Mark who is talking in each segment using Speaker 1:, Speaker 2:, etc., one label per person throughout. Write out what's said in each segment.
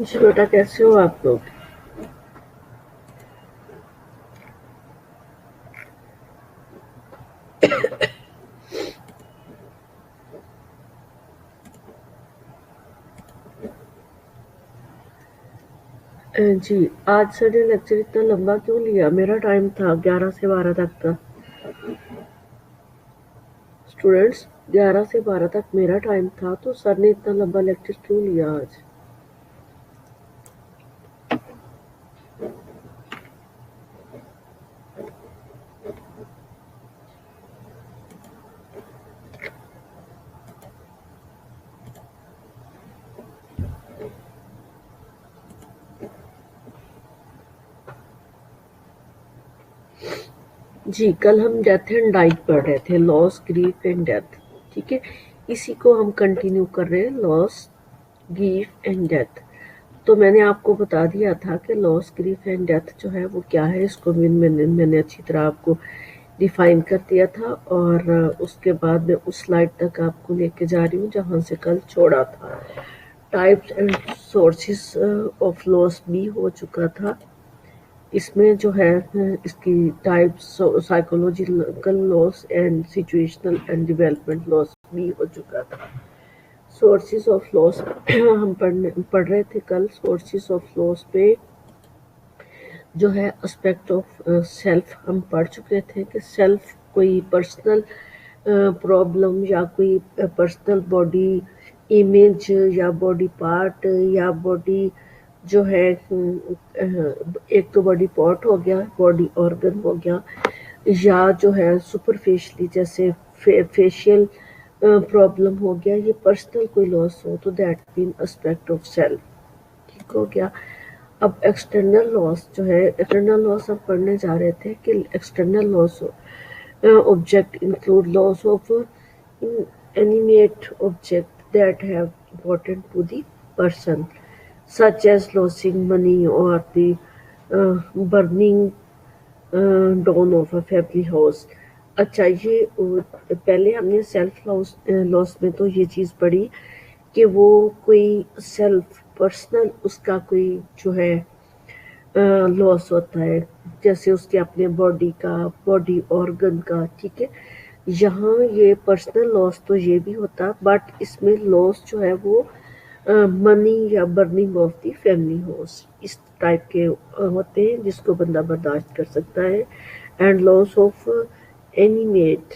Speaker 1: जी बेटा, कैसे हो आप लोग? जी, आज सर ने लेक्चर इतना लंबा क्यों लिया? मेरा टाइम था 11 से 12 तक का। स्टूडेंट्स, 11 से 12 तक मेरा टाइम था, तो सर ने इतना लंबा लेक्चर क्यों लिया आज? जी, कल हम डेथ एंड डाइट पढ़ रहे थे, लॉस, ग्रीफ एंड डेथ। ठीक है, इसी को हम कंटिन्यू कर रहे हैं, लॉस, ग्रीफ एंड डेथ। तो मैंने आपको बता दिया था कि लॉस, ग्रीफ एंड डेथ जो है वो क्या है। इसको मैंने अच्छी तरह आपको डिफाइन कर दिया था, और उसके बाद मैं उस स्लाइड तक आपको लेके जा रही हूँ जहाँ से कल छोड़ा था। Types and sources of loss भी हो चुका था। इसमें जो है इसकी types psychological loss and situational and development loss भी हो चुका था। सोर्सेस ऑफ लॉस हम पढ़ रहे थे कल। सोर्सेस ऑफ लॉस पे जो है एस्पेक्ट ऑफ सेल्फ हम पढ़ चुके थे कि सेल्फ कोई पर्सनल प्रॉब्लम या कोई पर्सनल बॉडी इमेज या बॉडी पार्ट या बॉडी जो है एक तो बॉडी पार्ट हो गया, बॉडी ऑर्गन हो गया, या जो है सुपरफिशियली जैसे फेशियल प्रॉब्लम हो गया, ये पर्सनल कोई लॉस हो तो that been aspect of self. ठीक हो गया। अब एक्सटर्नल लॉस जो है, एक्सटर्नल लॉस हम पढ़ने जा रहे थे कि external loss object include loss of inanimate object that have important to the person, such as losing money or the burning down of a family house. अच्छा, ये पहले हमने सेल्फ लॉस में तो ये चीज़ पढ़ी कि वो कोई सेल्फ पर्सनल उसका कोई जो है लॉस होता है, जैसे उसके अपने बॉडी का, बॉडी ऑर्गन का। ठीक है, यहाँ ये पर्सनल लॉस तो ये भी होता, बट इसमें लॉस जो है वो मनी या burning of the family house इस टाइप के होते हैं जिसको बंदा बर्दाश्त कर सकता है। And loss of animate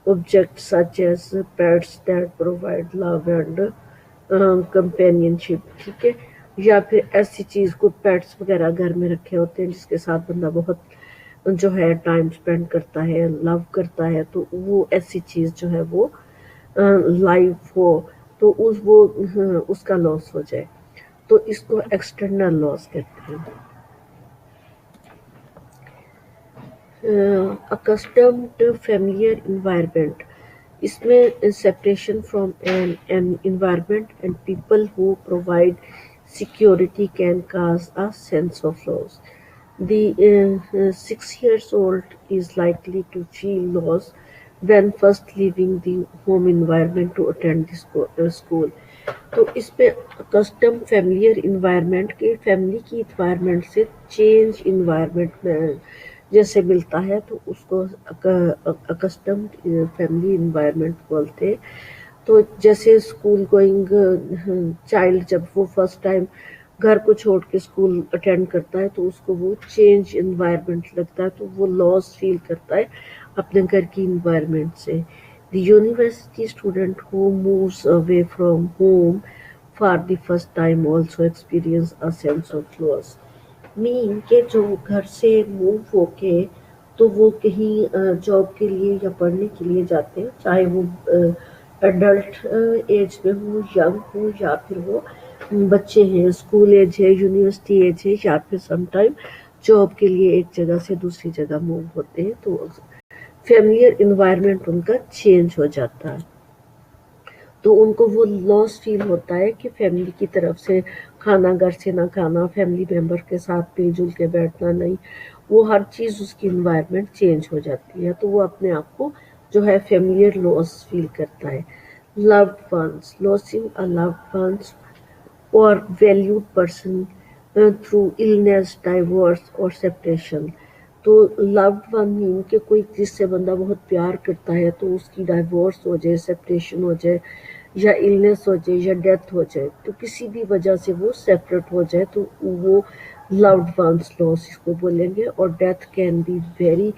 Speaker 1: object such as pets that provide love and companionship. ठीक है, या फिर ऐसी चीज़ को पेट्स वगैरह घर में रखे होते हैं जिसके साथ बंदा बहुत जो है टाइम स्पेंड करता है, लव करता है, तो वो ऐसी चीज़ जो है वो लाइव हो तो उसका लॉस हो जाए, तो इसको एक्सटर्नल लॉस कहते हैं। अकस्टम्ड फैमिलियर इन्वायरमेंट, इसमें separation from an environment and people who provide security can cause a sense of loss. The 6 years old is likely to feel loss when first leaving the home environment to attend the school. तो इसमें custom familiar environment के family की environment से change environment में जैसे मिलता है तो उसको अकस्टम फैमिली इन्वायरमेंट बोलते हैं। तो जैसे स्कूल गोइंग चाइल्ड जब वो फर्स्ट टाइम घर को छोड़ के स्कूल अटेंड करता है तो उसको वो चेंज इन्वायरमेंट लगता है, तो वो लॉस फील करता है अपने घर की इन्वायरमेंट से। The university student who moves away from home for the first time also experience a sense of loss. Mean के जो घर से मूव होके तो वो कहीं जॉब के लिए या पढ़ने के लिए जाते हैं, चाहे वो एडल्ट एज में हो, यंग हो, या फिर वो बच्चे हैं, स्कूल एज है, यूनिवर्सिटी एज है, या फिर समटाइम जॉब के लिए एक जगह से दूसरी जगह मूव होते हैं, तो फैमिलियर इन्वायरमेंट उनका चेंज हो जाता है, तो उनको वो लॉस फील होता है कि फैमिली की तरफ से खाना घर से ना खाना, फैमिली मेम्बर के साथ मिलजुल के बैठना नहीं, वो हर चीज़ उसकी इन्वायरमेंट चेंज हो जाती है, तो वो अपने आप को जो है फैमिलियर लॉस फील करता है। Loved ones, losing a loved ones or valued person through illness, divorce or separation. तो लव्ड वन मीन कि कोई जिससे बंदा बहुत प्यार करता है तो उसकी डाइवोर्स हो जाए, सेपरेशन हो जाए या इलनेस हो जाए या डेथ हो जाए, तो किसी भी वजह से वो सेपरेट हो जाए तो वो लव्ड वंस लॉस इसको बोलेंगे. और death can be very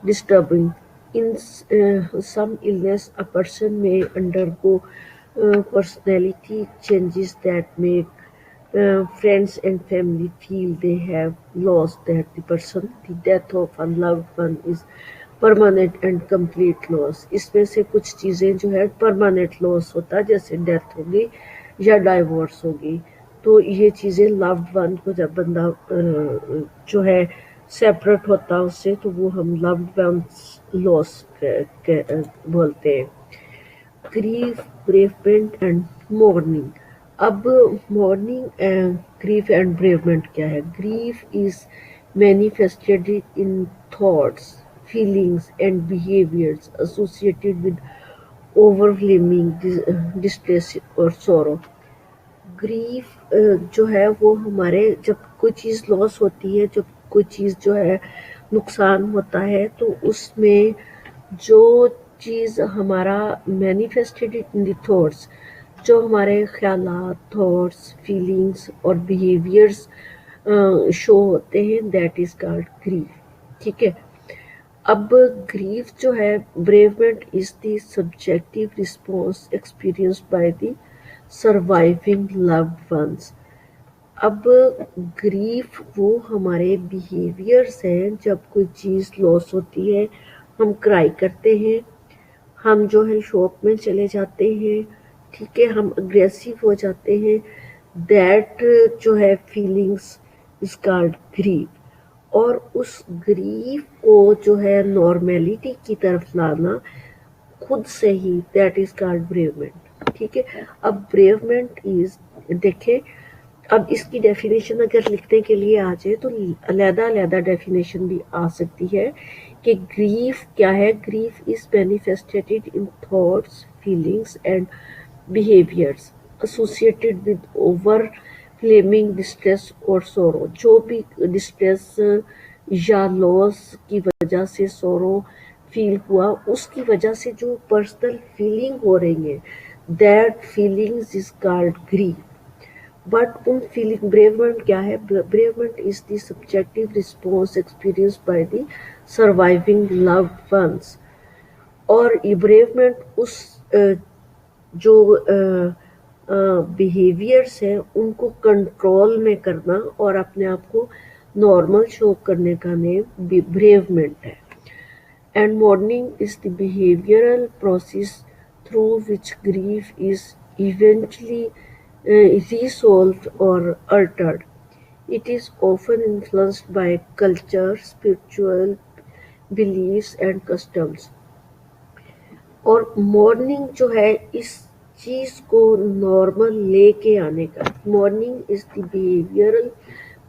Speaker 1: disturbing. In some illness, a person may undergo personality changes that make friends and family feel they have lost that the person. The death of a loved one is permanent and complete loss. इसमें से कुछ चीज़ें जो है permanent loss होता है, जैसे death होगी या डाइवोर्स होगी. तो ये चीज़ें लव्ड वन को जब बंदा जो है सेपरेट होता है उससे, तो वो हम लव्ड वंस लॉस बोलते हैं. Grief, bereavement and mourning. अब मॉर्निंग, ग्रीफ एंड ब्रेवमेंट क्या है? Grief is manifested in thoughts, feelings and behaviors associated with overwhelming distress और sorrow. ग्रीफ जो है वो हमारे, जब कोई चीज़ लॉस होती है, जब कोई चीज़ जो है नुकसान होता है, तो उसमें जो चीज़ हमारा मैनिफेस्टेड इन द थॉट्स, जो हमारे ख्यालात, थॉट्स, फीलिंग्स और बिहेवियर्स शो होते हैं, दैट इज़ कॉल्ड ग्रीफ. ठीक है. अब ग्रीफ जो है, bereavement is the subjective response experienced by the surviving loved ones. अब ग्रीफ वो हमारे बिहेवियर्स हैं. जब कोई चीज़ लॉस होती है, हम क्राई करते हैं, हम जो है शॉप में चले जाते हैं, ठीक है, हम अग्रेसिव हो जाते हैं. दैट जो है फीलिंग्स इज कॉल्ड ग्रीफ. और उस ग्रीफ को जो है नॉर्मेलिटी की तरफ लाना खुद से ही, दैट इज कॉल्ड ब्रेवमेंट. ठीक है. अब ब्रेवमेंट इज, देखें, अब इसकी डेफिनेशन अगर लिखने के लिए आ जाए तो अलग-अलग डेफिनेशन भी आ सकती है कि ग्रीफ क्या है. Grief is manifested in thoughts, feelings and behaviours associated with overwhelming distress और सोरो. जो भी डिस्ट्रेस या लॉस की वजह से सोरो फील हुआ, उसकी वजह से जो पर्सनल फीलिंग हो रही है, that feelings is called grief. But उन फीलिंग, ब्रेवमेंट क्या है? Bereavement is the subjective response experienced by the surviving loved ones. और ये ब्रेवमेंट उस जो बिहेवियर्स हैं उनको कंट्रोल में करना और अपने आप को नॉर्मल शो करने का नेम ब्रेवमेंट है. And morning is the behavioural process through which grief is eventually resolved or altered. It is often influenced by culture, spiritual beliefs and customs. और मॉर्निंग जो है इस चीज़ को नॉर्मल लेके आने का, morning is the behavioural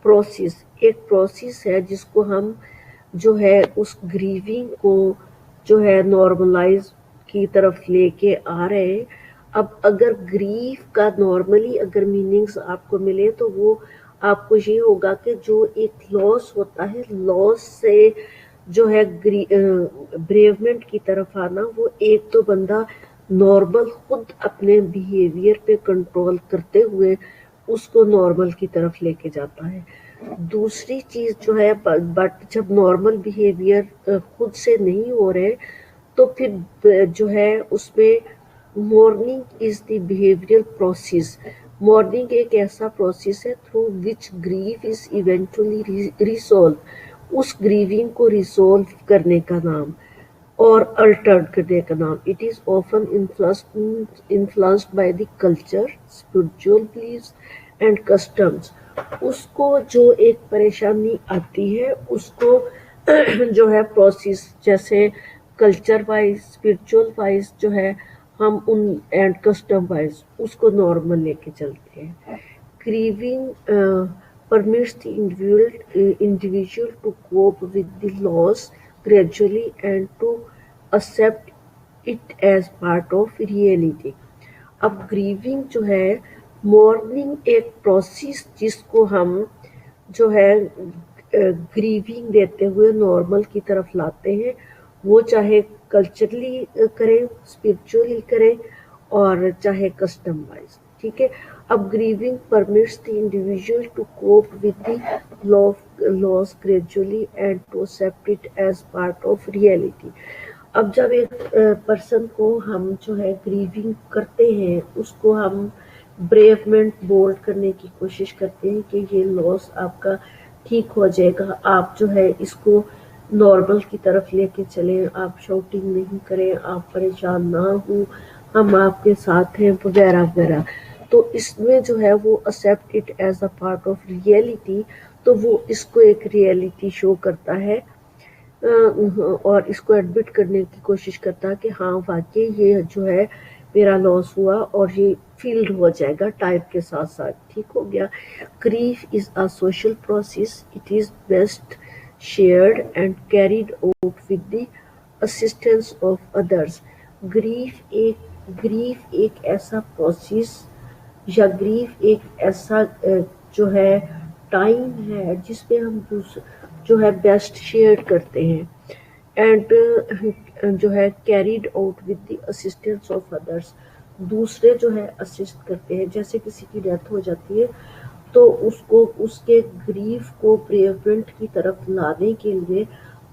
Speaker 1: process. एक process है जिसको हम जो है उस ग्रीविंग को जो है नॉर्मलाइज की तरफ लेके आ रहे हैं. अब अगर ग्रीफ का नॉर्मली अगर मीनिंग्स आपको मिले तो वो आपको ये होगा कि जो एक लॉस होता है, लॉस से जो है ब्रेवमेंट की तरफ आना, वो एक तो बंदा नॉर्मल खुद अपने बिहेवियर पे कंट्रोल करते हुए उसको नॉर्मल की तरफ लेके जाता है. दूसरी चीज़ जो है, बट जब नॉर्मल बिहेवियर खुद से नहीं हो रहे तो फिर जो है उसमें mourning is the behavioural process. Mourning एक ऐसा प्रोसेस है through which grief is eventually resolve. उस ग्रीविंग को रिसॉल्व करने का नाम और अल्टर्ड करने का नाम. It is often influenced by the culture, spiritual beliefs and customs. उसको जो एक परेशानी आती है उसको जो है प्रोसेस, जैसे कल्चर वाइज, स्पिरिचुअल वाइज जो है हम उन एंड कस्टम वाइज उसको नॉर्मल लेके चलते हैं. Grieving permits the individual to cope with the loss gradually and to accept it as part of reality. अब ग्रीविंग जो है मॉर्निंग एक प्रोसेस जिसको हम जो है ग्रीविंग देते हुए नॉर्मल की तरफ लाते हैं, वो चाहे कल्चरली करें, स्पिरिचुअली करें और चाहे कस्टम वाइज, ठीक है। अब grieving permits the individual to cope with the loss gradually and to accept it as part of reality. अब जब एक पर्सन को हम जो है ग्रीविंग करते हैं, उसको हम ब्रेवमेंट बोल्ड करने की कोशिश करते हैं कि ये लॉस आपका ठीक हो जाएगा, आप जो है इसको नॉर्मल की तरफ लेके चलें, आप शाउटिंग नहीं करें, आप परेशान ना हो, हम आपके साथ हैं वगैरह वगैरह। तो इसमें जो है वो accept it as a part of reality, तो वो इसको एक रियलिटी शो करता है और इसको एडमिट करने की कोशिश करता है कि हाँ वाकई ये जो है मेरा लॉस हुआ और ये फील्ड हो जाएगा टाइम के साथ साथ, ठीक हो गया। Grief is a social process, it is best shared and carried out with the assistance of others. Grief एक ऐसा प्रोसेस या ग्रीफ एक ऐसा जो है टाइम है जिसमें हम जो है बेस्ट शेयर करते हैं एंड जो है carried out with the assistance of others. दूसरे जो है असिस्ट करते हैं, जैसे किसी की डेथ हो जाती है तो उसको उसके ग्रीफ को प्रिवेंट की तरफ लाने के लिए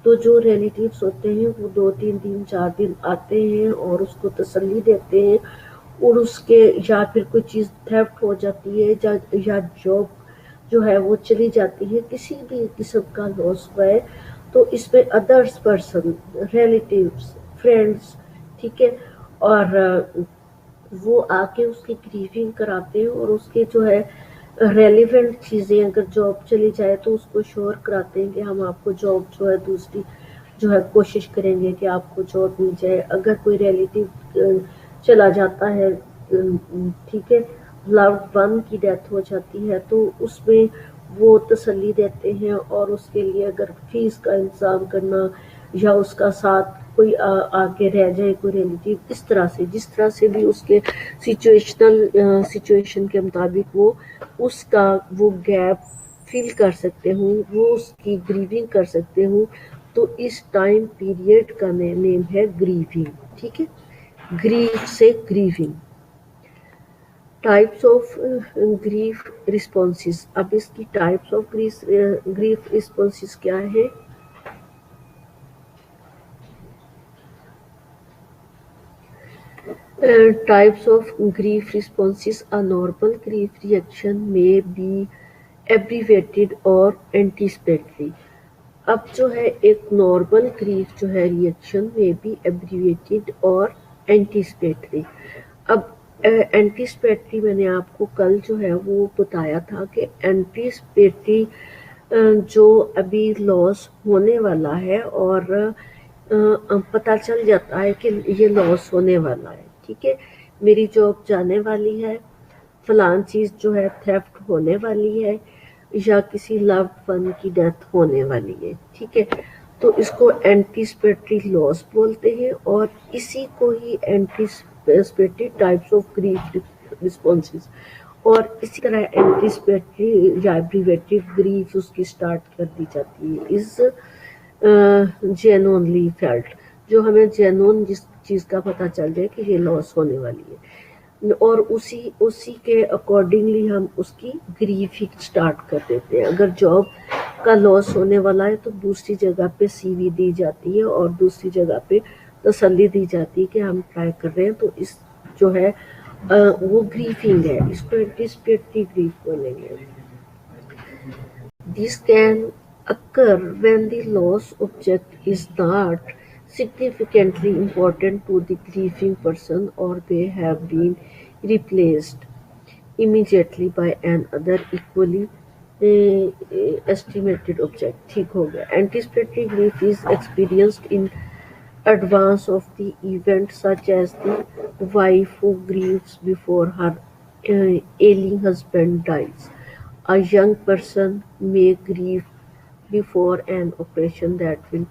Speaker 1: तो जो रिलेटिव्स होते हैं वो 2-3 दिन 4 दिन आते हैं और उसको तसल्ली देते हैं, और उसके या फिर कोई चीज़ थेफ्ट हो जाती है या जॉब जो है वो चली जाती है, किसी भी किस्म का लॉस हुआ है, तो इसमें अदर्स पर्सन, रिलेटिव्स, फ्रेंड्स, ठीक है, और वो आके उसकी ग्रीविंग कराते हैं और उसके जो है रेलिवेंट चीज़ें, अगर जॉब चली जाए तो उसको श्योर कराते हैं कि हम आपको जॉब जो है दूसरी जो है कोशिश करेंगे कि आपको जॉब मिल जाए। अगर कोई रिलेटिव चला जाता है, ठीक है, लव्ड वन की डेथ हो जाती है, तो उसमें वो तसल्ली देते हैं और उसके लिए अगर फीस का इंतज़ाम करना या उसका साथ कोई आके रह जाए कोई रिलेटिव, इस तरह से जिस तरह से भी उसके सिचुएशन के मुताबिक वो उसका वो गैप फिल कर सकते हूँ, वो उसकी ग्रीविंग कर सकते हूँ, तो इस टाइम पीरियड का नेम है ग्रीविंग, ठीक है। ग्रीफ से grieving. Types of grief responses. अब इसकी टाइप्स ऑफ ग्रीफ रिस्पॉन्सेस क्या है? Types of grief responses. A normal grief reaction may be abbreviated or anticipatory. अब जो है एक नॉर्मल ग्रीफ जो है रिएक्शन में बी एब्रीविएटेड और एंटीसिपेटरी। अब एंटीसिपेटरी मैंने आपको कल जो है वो बताया था कि एंटीसिपेटरी जो अभी लॉस होने वाला है और पता चल जाता है कि ये लॉस होने वाला है, ठीक है, मेरी जॉब जाने वाली है, फलान चीज़ जो है थेफ्ट होने वाली है या किसी लव्ड वन की डेथ होने वाली है, ठीक है, तो इसको एंटीसिपेटरी लॉस बोलते हैं और इसी को ही anticipatory types of grief responses और इसी तरह एंटीसिपेटरी या एब्रीवेटेड ग्रीफ उसकी स्टार्ट कर दी जाती है। इस जेन्युइनली फेल्ट, जो हमें जेन्युइन जिस चीज़ का पता चल जाए कि ये लॉस होने वाली है और उसी के अकॉर्डिंगली हम उसकी ग्रीफिंग स्टार्ट कर देते हैं। अगर जॉब का लॉस होने वाला है तो दूसरी जगह पे सीवी दी जाती है और दूसरी जगह पे तसल्ली दी जाती है कि हम ट्राई कर रहे हैं, तो इस जो है वो ग्रीफिंग है, इसको एंटीसिपेटरी ग्रीफ बोलेंगे। This can occur when the lost object is not significantly important to the grieving person or may have been replaced immediately by another equally estimated object. ठीक हो गया। Anticipatory grief is experienced in advance of the event, such as the wife who grieves before her ailing husband dies. A young person may grieve before an operation that will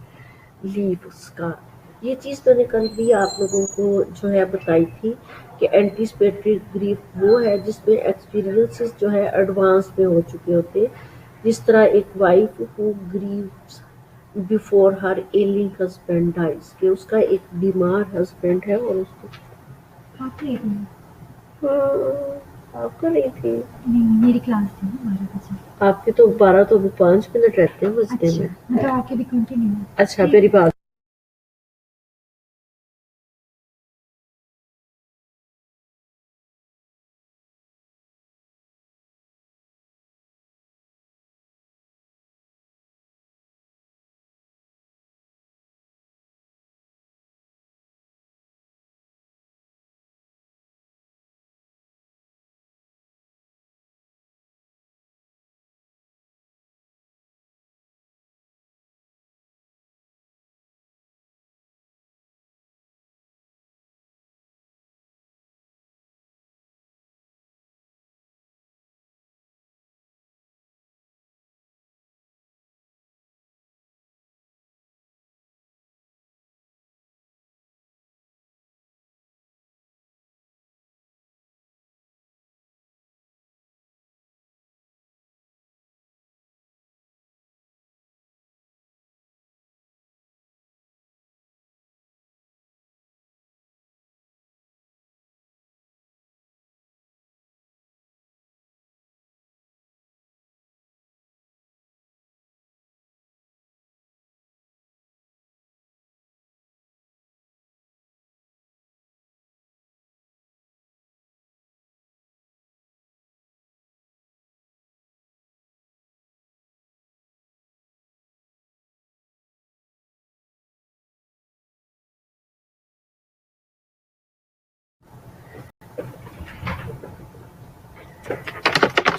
Speaker 1: leave scar. ये चीज़ मैंने कल भी आप लोगों को जो है बताई थी कि एंटीसिपेटरी ग्रीफ वो है जिसमें एक्सपीरियंसेस जो है एडवांस में हो चुके होते हैं, जिस तरह एक wife who grieves before her ailing husband dies, कि उसका एक बीमार हस्बैंड है और उसको
Speaker 2: आप रही थी?
Speaker 1: हाँ, आप कर रही थी।
Speaker 2: नहीं, मेरी क्लास थी ना 12 बजे।
Speaker 1: आपके तो 12 तो अभी 5 मिनट रहते हैं बजने
Speaker 2: अच्छा,
Speaker 1: में।
Speaker 2: मतलब आपके भी कंटिन्यू है।
Speaker 1: अच्छा
Speaker 2: ठीक
Speaker 1: मेरी
Speaker 2: है।
Speaker 1: बात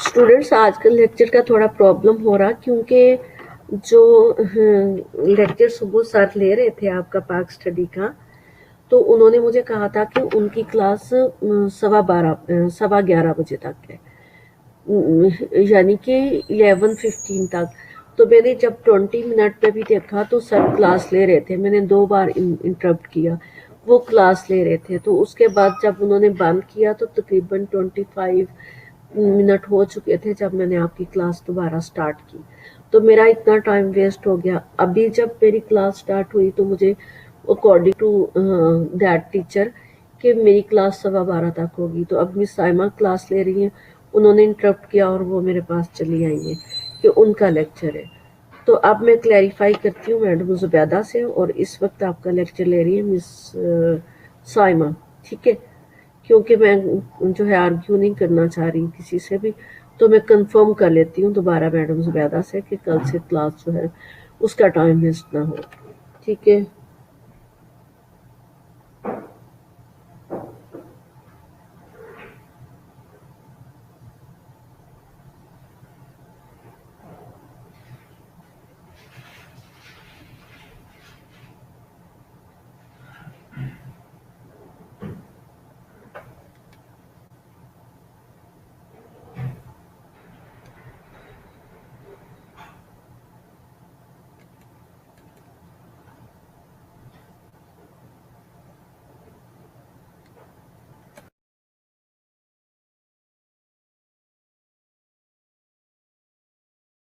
Speaker 1: स्टूडेंट्स आजकल लेक्चर का थोड़ा प्रॉब्लम हो रहा, क्योंकि जो लेक्चर सुबह सर ले रहे थे आपका पाक स्टडी का, तो उन्होंने मुझे कहा था कि उनकी क्लास 11:15 बजे तक है, यानी कि 11:15 तक। तो मैंने जब 20 मिनट पे भी देखा तो सर क्लास ले रहे थे, मैंने 2 बार इंटरप्ट किया, वो क्लास ले रहे थे। तो उसके बाद जब उन्होंने बंद किया तो तकरीबन 25 मिनट हो चुके थे जब मैंने आपकी क्लास दोबारा स्टार्ट की, तो मेरा इतना टाइम वेस्ट हो गया। अभी जब मेरी क्लास स्टार्ट हुई तो मुझे अकॉर्डिंग टू दैट टीचर कि मेरी क्लास 12:15 तक होगी, तो अब मिस साइमा क्लास ले रही हैं, उन्होंने इंटरप्ट किया और वो मेरे पास चली आई हैं कि उनका लेक्चर है। तो अब मैं क्लैरिफाई करती हूँ मैडम ज़ुबैदा से, और इस वक्त आपका लेक्चर ले रही है मिस साइमा, ठीक है? क्योंकि मैं जो है आर्ग्यू नहीं करना चाह रही किसी से भी, तो मैं कंफर्म कर लेती हूँ दोबारा मैडम ज़ुबैदा से कि कल से क्लास जो है उसका टाइम वेस्ट ना हो, ठीक है?